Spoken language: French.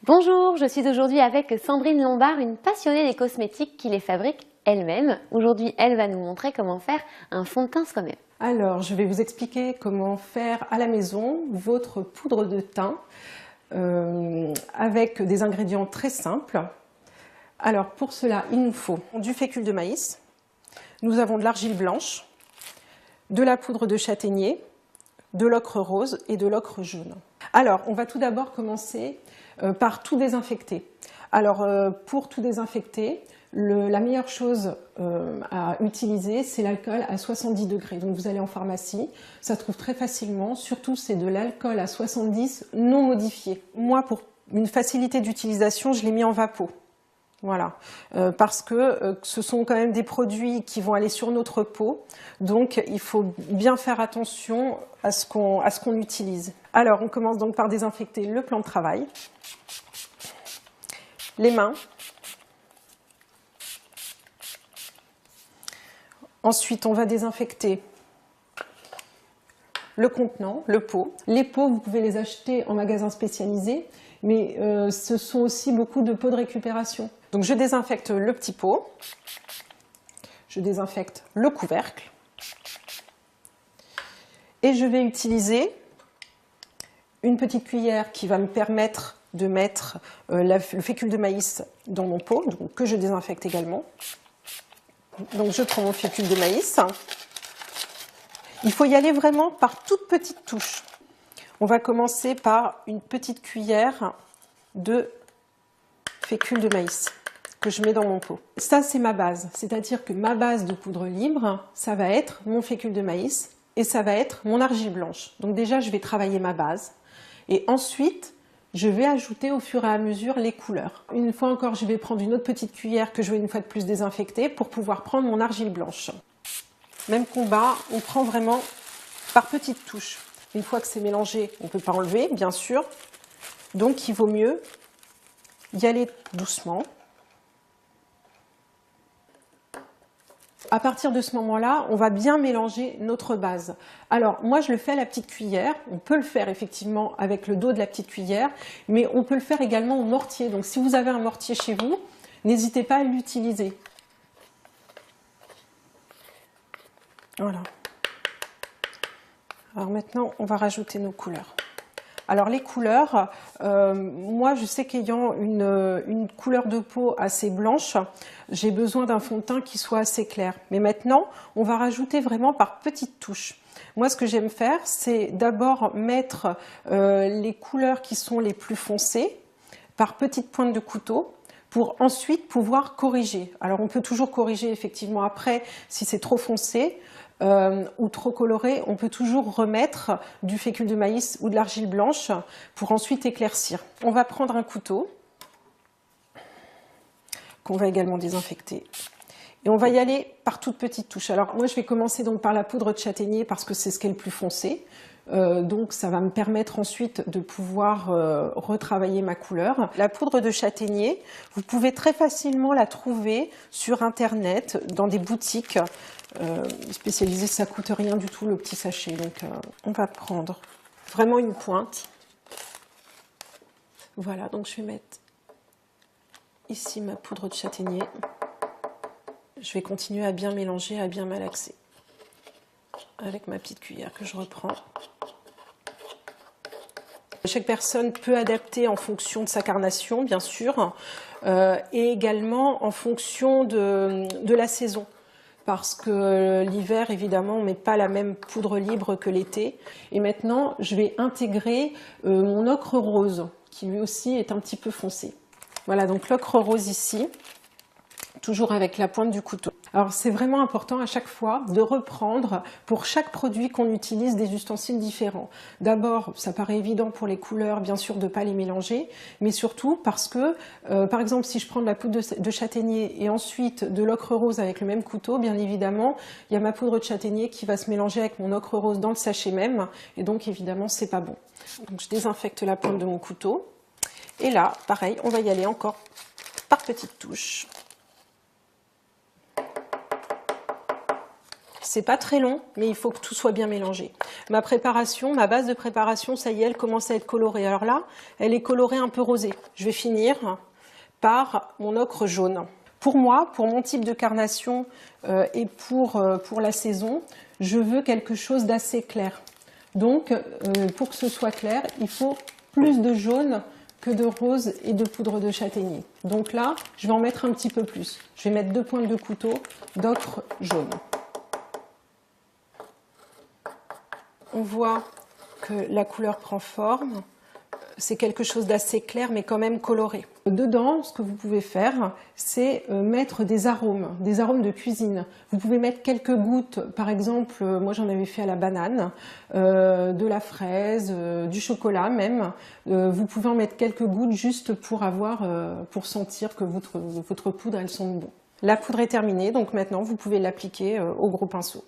Bonjour, je suis aujourd'hui avec Sandrine Lombard, une passionnée des cosmétiques qui les fabrique elle-même. Aujourd'hui, elle va nous montrer comment faire un fond de teint soi-même. Alors, je vais vous expliquer comment faire à la maison votre poudre de teint avec des ingrédients très simples. Alors, pour cela, il nous faut du fécule de maïs, nous avons de l'argile blanche, de la poudre de châtaignier, de l'ocre rose et de l'ocre jaune. Alors, on va tout d'abord commencer par tout désinfecter. Alors, pour tout désinfecter, la meilleure chose à utiliser, c'est l'alcool à 70 degrés. Donc, vous allez en pharmacie, ça se trouve très facilement. Surtout, c'est de l'alcool à 70 non modifié. Moi, pour une facilité d'utilisation, je l'ai mis en vapeau. Voilà, parce que ce sont quand même des produits qui vont aller sur notre peau, donc il faut bien faire attention à ce qu'on utilise. Alors, on commence donc par désinfecter le plan de travail, les mains, ensuite on va désinfecter le contenant, le pot. Les pots, vous pouvez les acheter en magasin spécialisé, mais ce sont aussi beaucoup de pots de récupération. Donc je désinfecte le petit pot, je désinfecte le couvercle et je vais utiliser une petite cuillère qui va me permettre de mettre le fécule de maïs dans mon pot, donc, que je désinfecte également. Donc je prends mon fécule de maïs. Il faut y aller vraiment par toutes petites touches. On va commencer par une petite cuillère de fécule de maïs que je mets dans mon pot. Ça, c'est ma base, c'est-à-dire que ma base de poudre libre, ça va être mon fécule de maïs et ça va être mon argile blanche. Donc déjà, je vais travailler ma base et ensuite, je vais ajouter au fur et à mesure les couleurs. Une fois encore, je vais prendre une autre petite cuillère que je vais une fois de plus désinfecter pour pouvoir prendre mon argile blanche. Même combat, on prend vraiment par petites touches. Une fois que c'est mélangé, on ne peut pas enlever, bien sûr. Donc, il vaut mieux y aller doucement. À partir de ce moment-là, on va bien mélanger notre base. Alors, moi, je le fais à la petite cuillère. On peut le faire effectivement avec le dos de la petite cuillère, mais on peut le faire également au mortier. Donc, si vous avez un mortier chez vous, n'hésitez pas à l'utiliser. Voilà. Alors maintenant, on va rajouter nos couleurs. Alors les couleurs, moi je sais qu'ayant une couleur de peau assez blanche, j'ai besoin d'un fond de teint qui soit assez clair. Mais maintenant, on va rajouter vraiment par petites touches. Moi ce que j'aime faire, c'est d'abord mettre les couleurs qui sont les plus foncées par petites pointes de couteau, pour ensuite pouvoir corriger. Alors on peut toujours corriger effectivement après si c'est trop foncé ou trop coloré, on peut toujours remettre du fécule de maïs ou de l'argile blanche pour ensuite éclaircir. On va prendre un couteau qu'on va également désinfecter. Et on va y aller par toutes petites touches. Alors moi je vais commencer donc par la poudre de châtaignier parce que c'est ce qui est le plus foncé. Donc ça va me permettre ensuite de pouvoir retravailler ma couleur. La poudre de châtaignier, vous pouvez très facilement la trouver sur internet, dans des boutiques spécialisées, ça coûte rien du tout le petit sachet. Donc on va prendre vraiment une pointe. Voilà, donc je vais mettre ici ma poudre de châtaignier. Je vais continuer à bien mélanger, à bien malaxer avec ma petite cuillère que je reprends. Chaque personne peut adapter en fonction de sa carnation, bien sûr, et également en fonction de la saison. Parce que l'hiver, évidemment, on ne met pas la même poudre libre que l'été. Et maintenant, je vais intégrer mon ocre rose, qui lui aussi est un petit peu foncé. Voilà, donc l'ocre rose ici, toujours avec la pointe du couteau. Alors c'est vraiment important à chaque fois de reprendre pour chaque produit qu'on utilise des ustensiles différents. D'abord, ça paraît évident pour les couleurs, bien sûr, de ne pas les mélanger, mais surtout parce que, par exemple, si je prends de la poudre de châtaignier et ensuite de l'ocre rose avec le même couteau, bien évidemment, il y a ma poudre de châtaignier qui va se mélanger avec mon ocre rose dans le sachet même, et donc évidemment, c'est pas bon. Donc je désinfecte la pointe de mon couteau, et là, pareil, on va y aller encore par petites touches. C'est pas très long, mais il faut que tout soit bien mélangé. Ma préparation, ma base de préparation, ça y est, elle commence à être colorée. Alors là, elle est colorée un peu rosée. Je vais finir par mon ocre jaune. Pour moi, pour mon type de carnation et pour la saison, je veux quelque chose d'assez clair. Donc, pour que ce soit clair, il faut plus de jaune que de rose et de poudre de châtaignier. Donc là, je vais en mettre un petit peu plus. Je vais mettre 2 pointes de couteau d'ocre jaune. On voit que la couleur prend forme. C'est quelque chose d'assez clair, mais quand même coloré. Dedans, ce que vous pouvez faire, c'est mettre des arômes de cuisine. Vous pouvez mettre quelques gouttes, par exemple, moi j'en avais fait à la banane, de la fraise, du chocolat même. Vous pouvez en mettre quelques gouttes juste pour pour sentir que votre poudre, elle sent bon. La poudre est terminée, donc maintenant vous pouvez l'appliquer au gros pinceau.